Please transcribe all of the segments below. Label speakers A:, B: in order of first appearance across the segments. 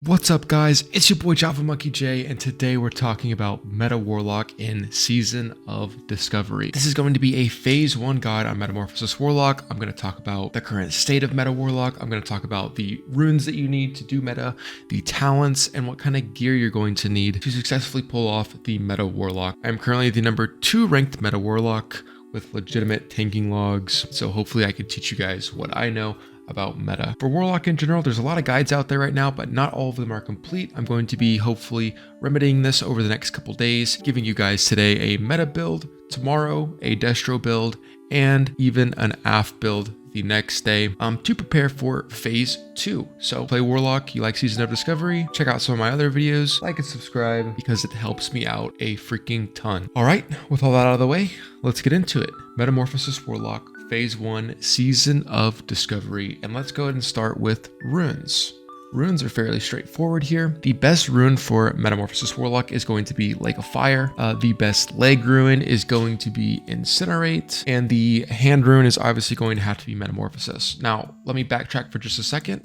A: What's up, guys? It's your boy Java Monkey J, and today we're talking about Meta Warlock in Season of Discovery. This is going to be a Phase 1 guide on Metamorphosis Warlock. I'm going to talk about the current state of Meta Warlock. I'm going to talk about the runes that you need to do meta, the talents, and what kind of gear you're going to need to successfully pull off the Meta Warlock. I'm currently the number 2 ranked Meta Warlock with legitimate tanking logs, so hopefully I can teach you guys what I know about meta. For Warlock in general, there's a lot of guides out there right now, but not all of them are complete. I'm going to be hopefully remedying this over the next couple days, giving you guys today a meta build, tomorrow a destro build, and even an AF build the next day to prepare for Phase 2. So play Warlock, you like Season of Discovery, check out some of my other videos, like and subscribe because it helps me out a freaking ton. All right, with all that out of the way, let's get into it. Metamorphosis Warlock, Phase 1, Season of Discovery, and let's go ahead and start with runes. Runes are fairly straightforward here. The best rune for Metamorphosis Warlock is going to be Lake of Fire. The best leg rune is going to be Incinerate, and the hand rune is obviously going to have to be Metamorphosis. Now, let me backtrack for just a second.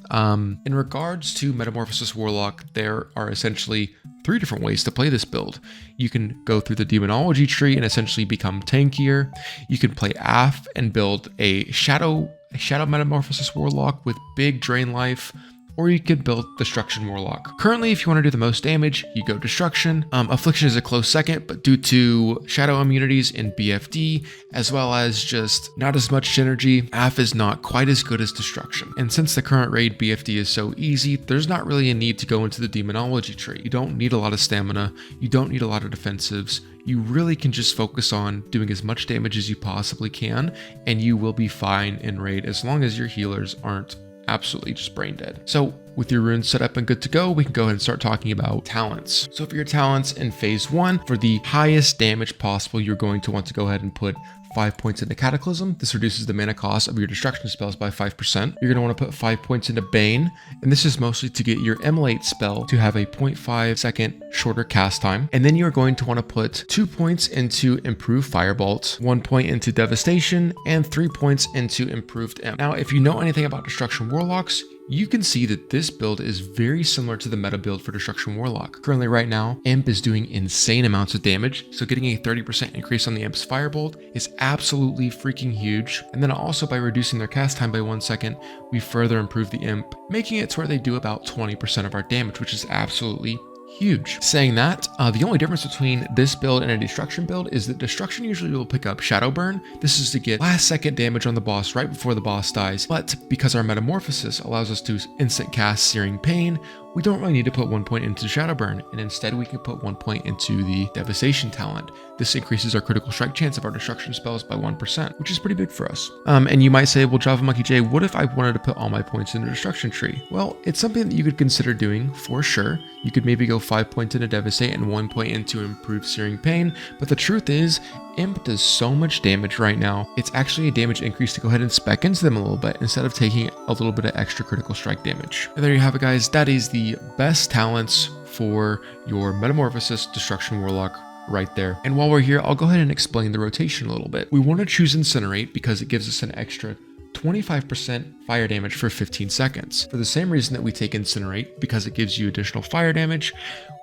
A: In regards to Metamorphosis Warlock, there are essentially 3 different ways to play this build. You can go through the demonology tree and essentially become tankier. You can play AF and build a Shadow Metamorphosis Warlock with big drain life, or you could build Destruction Warlock. Currently, if you want to do the most damage, you go Destruction. Affliction is a close second, but due to Shadow immunities in BFD, as well as just not as much synergy, AF is not quite as good as Destruction. And since the current raid BFD is so easy, there's not really a need to go into the Demonology tree. You don't need a lot of stamina, you don't need a lot of defensives. You really can just focus on doing as much damage as you possibly can, and you will be fine in raid as long as your healers aren't absolutely just brain dead. So with your runes set up and good to go, we can go ahead and start talking about talents. So for your talents in Phase 1, for the highest damage possible, you're going to want to go ahead and put 5 points into Cataclysm. This reduces the mana cost of your destruction spells by 5%. You're going to want to put 5 points into Bane, and this is mostly to get your Immolate spell to have a 0.5 second shorter cast time. And then you're going to want to put 2 points into Improved Firebolt, 1 point into Devastation, and 3 points into Improved Imp. Now, if you know anything about Destruction Warlocks, you can see that this build is very similar to the meta build for Destruction Warlock. Currently right now, Imp is doing insane amounts of damage, so getting a 30% increase on the Imp's Firebolt is absolutely freaking huge. And then also by reducing their cast time by 1 second, we further improve the Imp, making it to where they do about 20% of our damage, which is absolutely huge. Saying that, the only difference between this build and a Destruction build is that Destruction usually will pick up Shadow Burn. This is to get last second damage on the boss right before the boss dies, but because our Metamorphosis allows us to instant cast Searing Pain, we don't really need to put 1 point into Shadow Burn, and instead we can put 1 point into the Devastation talent. This increases our critical strike chance of our destruction spells by 1%, which is pretty big for us. And you might say, well, Java Monkey J, what if I wanted to put all my points in the destruction tree? Well, it's something that you could consider doing for sure. You could maybe go 5 points into Devastate and 1 point into Improved Searing Pain, but the truth is, Imp does so much damage right now, it's actually a damage increase to go ahead and spec into them a little bit instead of taking a little bit of extra critical strike damage. And there you have it, guys. That is the best talents for your Metamorphosis Destruction Warlock right there. And while we're here, I'll go ahead and explain the rotation a little bit. We want to choose Incinerate because it gives us an extra 25% fire damage for 15 seconds. For the same reason that we take Incinerate, because it gives you additional fire damage,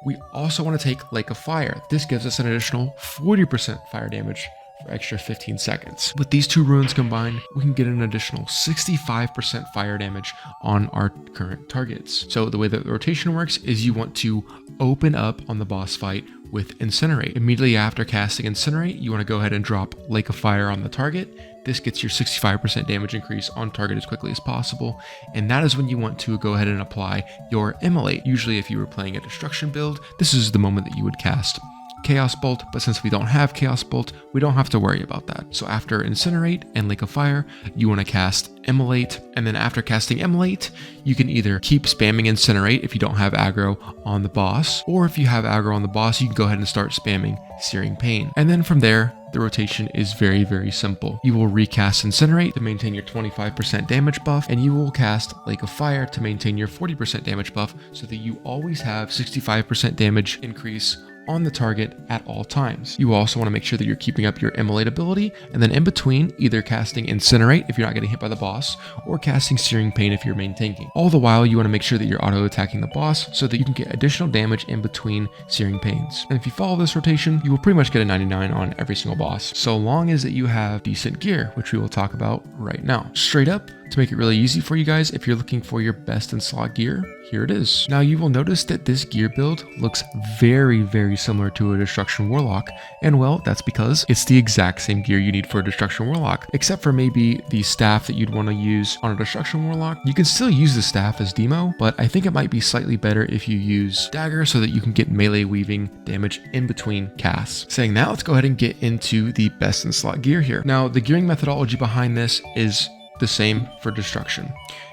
A: we also want to take Lake of Fire. This gives us an additional 40% fire damage for extra 15 seconds. With these 2 runes combined, we can get an additional 65% fire damage on our current targets. So the way that the rotation works is you want to open up on the boss fight with Incinerate. Immediately after casting Incinerate, you want to go ahead and drop Lake of Fire on the target. This gets your 65% damage increase on target as quickly as possible, and that is when you want to go ahead and apply your Immolate. Usually if you were playing a Destruction build, this is the moment that you would cast Chaos Bolt, but since we don't have Chaos Bolt, we don't have to worry about that. So after Incinerate and Lake of Fire, you want to cast Immolate, and then after casting Immolate, you can either keep spamming Incinerate if you don't have aggro on the boss, or if you have aggro on the boss, you can go ahead and start spamming Searing Pain. And then from there, the rotation is very, very simple. You will recast Incinerate to maintain your 25% damage buff, and you will cast Lake of Fire to maintain your 40% damage buff so that you always have 65% damage increase on the target at all times. You also want to make sure that you're keeping up your immolate ability, and then in between, either casting Incinerate if you're not getting hit by the boss, or casting Searing Pain if you're main tanking. All the while, you want to make sure that you're auto-attacking the boss so that you can get additional damage in between Searing Pains. And if you follow this rotation, you will pretty much get a 99 on every single boss, so long as that you have decent gear, which we will talk about right now. Straight up, to make it really easy for you guys, if you're looking for your best in slot gear, here it is. Now you will notice that this gear build looks very, very similar to a Destruction Warlock, and well, that's because it's the exact same gear you need for a Destruction Warlock, except for maybe the staff that you'd want to use on a Destruction Warlock. You can still use the staff as demo, but I think it might be slightly better if you use dagger so that you can get melee weaving damage in between casts. Saying that, let's go ahead and get into the best in slot gear here. Now, the gearing methodology behind this is the same for destruction.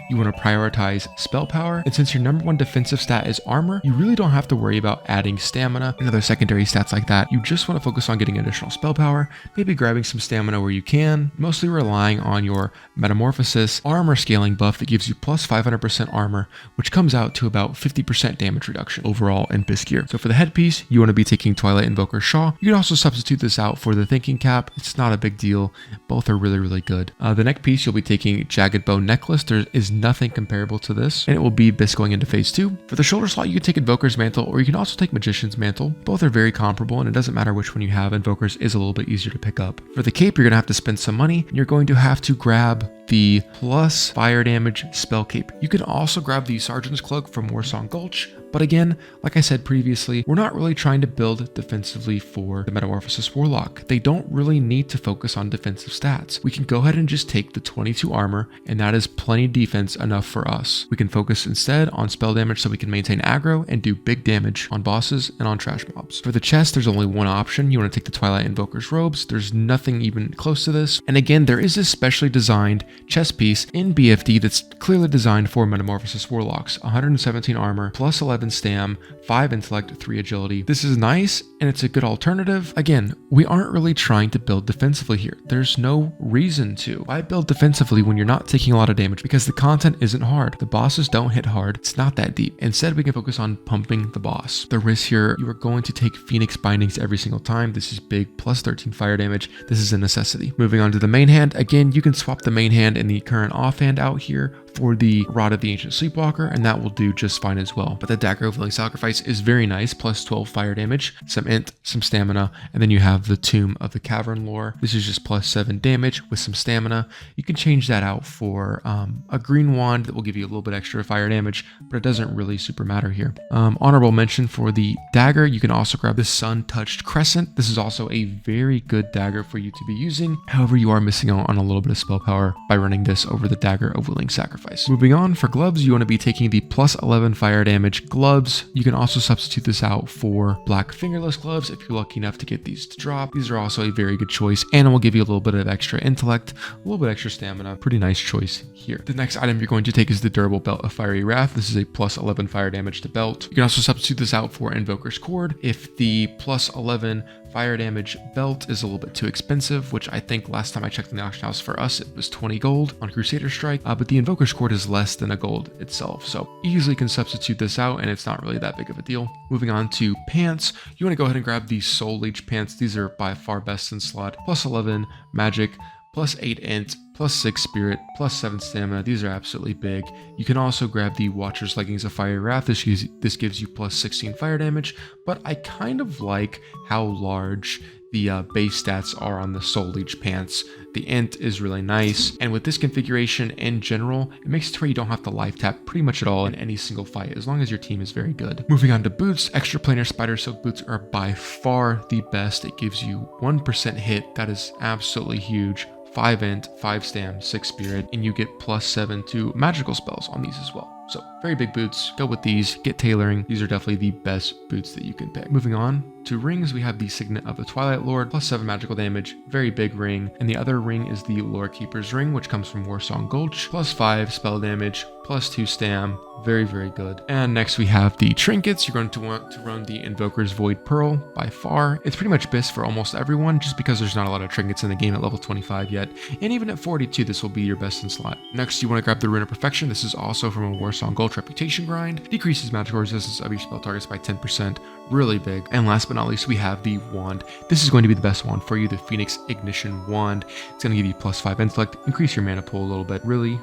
A: You want to prioritize spell power, and since your number one defensive stat is armor, you really don't have to worry about adding stamina and other secondary stats like that. You just want to focus on getting additional spell power, maybe grabbing some stamina where you can, mostly relying on your Metamorphosis armor scaling buff that gives you plus 500% armor, which comes out to about 50% damage reduction overall in this gear. So for the headpiece, you want to be taking Twilight Invoker Shaw. You can also substitute this out for the Thinking Cap. It's not a big deal. Both are really, really good. The neck piece, you'll be taking Jagged Bow Necklace. There is nothing comparable to this, and it will be this going into phase 2. For the shoulder slot, you can take Invoker's Mantle, or you can also take Magician's Mantle. Both are very comparable, and it doesn't matter which one you have. Invoker's is a little bit easier to pick up. For the cape, you're going to have to spend some money, and you're going to have to grab the plus fire damage spell cape. You can also grab the Sergeant's Cloak from Warsong Gulch, but again, like I said previously, we're not really trying to build defensively for the Metamorphosis Warlock. They don't really need to focus on defensive stats. We can go ahead and just take the 22 armor, and that is plenty defense enough for us. We can focus instead on spell damage so we can maintain aggro and do big damage on bosses and on trash mobs. For the chest, there's only one option. You want to take the Twilight Invoker's Robes. There's nothing even close to this. And again, there is this specially designed chest piece in BFD that's clearly designed for Metamorphosis Warlocks. 117 armor, plus 11 stam, 5 intellect, 3 agility. This is nice, and it's a good alternative. Again, we aren't really trying to build defensively here. There's no reason to. Why build defensively when you're not taking a lot of damage? Because the content isn't hard. The bosses don't hit hard. It's not that deep. Instead, we can focus on pumping the boss. The risk here, you are going to take Phoenix Bindings every single time. This is big, plus 13 fire damage. This is a necessity. Moving on to the main hand. Again, you can swap the main hand and the current offhand out here for the Rod of the Ancient Sleepwalker, and that will do just fine as well. But the Dagger of Willing Sacrifice is very nice, plus 12 fire damage, some int, some stamina, and then you have the Tomb of the Cavern Lore. This is just plus 7 damage with some stamina. You can change that out for a green wand that will give you a little bit extra fire damage, but it doesn't really super matter here. Honorable mention for the dagger, you can also grab the Sun-Touched Crescent. This is also a very good dagger for you to be using. However, you are missing out on a little bit of spell power by running this over the Dagger of Willing Sacrifice. Moving on, for gloves, you want to be taking the plus 11 fire damage gloves. You can also substitute this out for black fingerless gloves if you're lucky enough to get these to drop. These are also a very good choice, and it will give you a little bit of extra intellect, a little bit extra stamina. Pretty nice choice here. The next item you're going to take is the durable belt of Fiery Wrath. This is a plus 11 fire damage to belt. You can also substitute this out for Invoker's Cord if the plus 11 fire damage belt is a little bit too expensive, which I think last time I checked in the auction house for us, it was 20 gold on Crusader Strike, but the Invoker's Cord is less than a gold itself, so easily can substitute this out, and it's not really that big of a deal. Moving on to pants, you want to go ahead and grab the Soul Leech pants. These are by far best in slot. Plus 11 magic, plus 8 int, plus 6 spirit, plus 7 stamina. These are absolutely big. You can also grab the Watcher's Leggings of Fiery Wrath. This gives you plus 16 fire damage, but I kind of like how large the base stats are on the Soul Leech pants. The int is really nice, and with this configuration in general, it makes it to where you don't have to life tap pretty much at all in any single fight, as long as your team is very good. Moving on to boots, Extra Planar Spider Silk boots are by far the best. It gives you 1% hit. That is absolutely huge. 5 int, 5 stam, 6 spirit, and you get plus 7 to magical spells on these as well. So very big boots, go with these, get tailoring. These are definitely the best boots that you can pick. Moving on to rings, we have the Signet of the Twilight Lord, plus 7 magical damage, very big ring. And the other ring is the Lore Keeper's Ring, which comes from Warsong Gulch, plus 5 spell damage, plus 2 stam, very, very good. And next we have the trinkets. You're going to want to run the Invoker's Void Pearl by far. It's pretty much best for almost everyone, just because there's not a lot of trinkets in the game at level 25 yet. And even at 42, this will be your best in slot. Next, you want to grab the Rune of Perfection. This is also from a Warsong Gulch Squelch Reputation grind, decreases magical resistance of your spell targets by 10%, really big. And last but not least, we have the wand. This is going to be the best wand for you, the Phoenix Ignition Wand. It's going to give you +5 intellect, increase your mana pool a little bit, really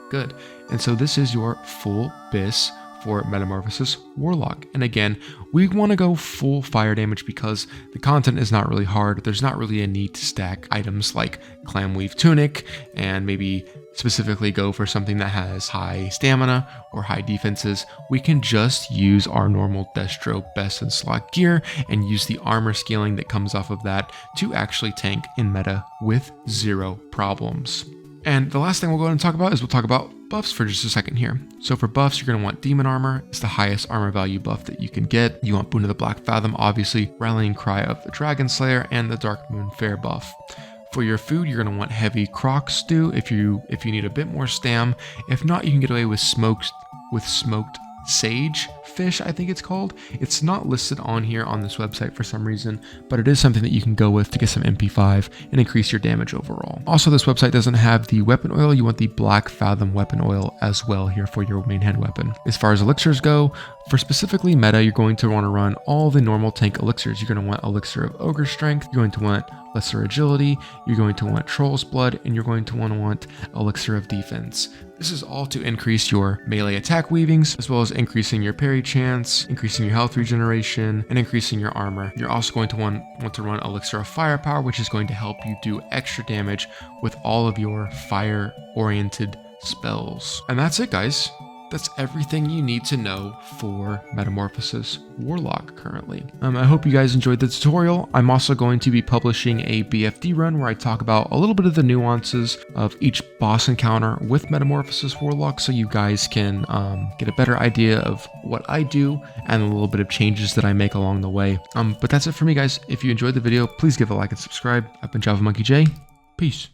A: good. And so this is your full BIS for Metamorphosis Warlock. And again, we want to go full fire damage because the content is not really hard. There's not really a need to stack items like Clamweave Tunic and maybe specifically go for something that has high stamina or high defenses. We can just use our normal Destro best in slot gear and use the armor scaling that comes off of that to actually tank in meta with 0 problems. And the last thing we'll go ahead and talk about is we'll talk about buffs for just a second here. So for buffs, you're going to want Demon Armor. It's the highest armor value buff that you can get. You want Boon of the Black Fathom, obviously, Rallying Cry of the Dragon Slayer, and the Dark Moon Fair buff. For your food, you're going to want Heavy Croc Stew if you need a bit more stam. If not, you can get away with smoked sage fish, I think it's called. It's not listed on here on this website for some reason, but it is something that you can go with to get some MP5 and increase your damage overall. Also, this website doesn't have the weapon oil. You want the Black Fathom weapon oil as well here for your main hand weapon. As far as elixirs go, for specifically meta, you're going to want to run all the normal tank elixirs. You're going to want Elixir of Ogre Strength, you're going to want Lesser Agility, you're going to want Troll's Blood, and you're going to want Elixir of Defense. This is all to increase your melee attack weavings, as well as increasing your parry chance, increasing your health regeneration, and increasing your armor. You're also going to want to run Elixir of Firepower, which is going to help you do extra damage with all of your fire-oriented spells. And that's it, guys. That's everything you need to know for Metamorphosis Warlock currently. I hope you guys enjoyed the tutorial. I'm also going to be publishing a BFD run where I talk about a little bit of the nuances of each boss encounter with Metamorphosis Warlock so you guys can get a better idea of what I do and a little bit of changes that I make along the way. But that's it for me, guys. If you enjoyed the video, please give a like and subscribe. I've been Java Monkey J. Peace.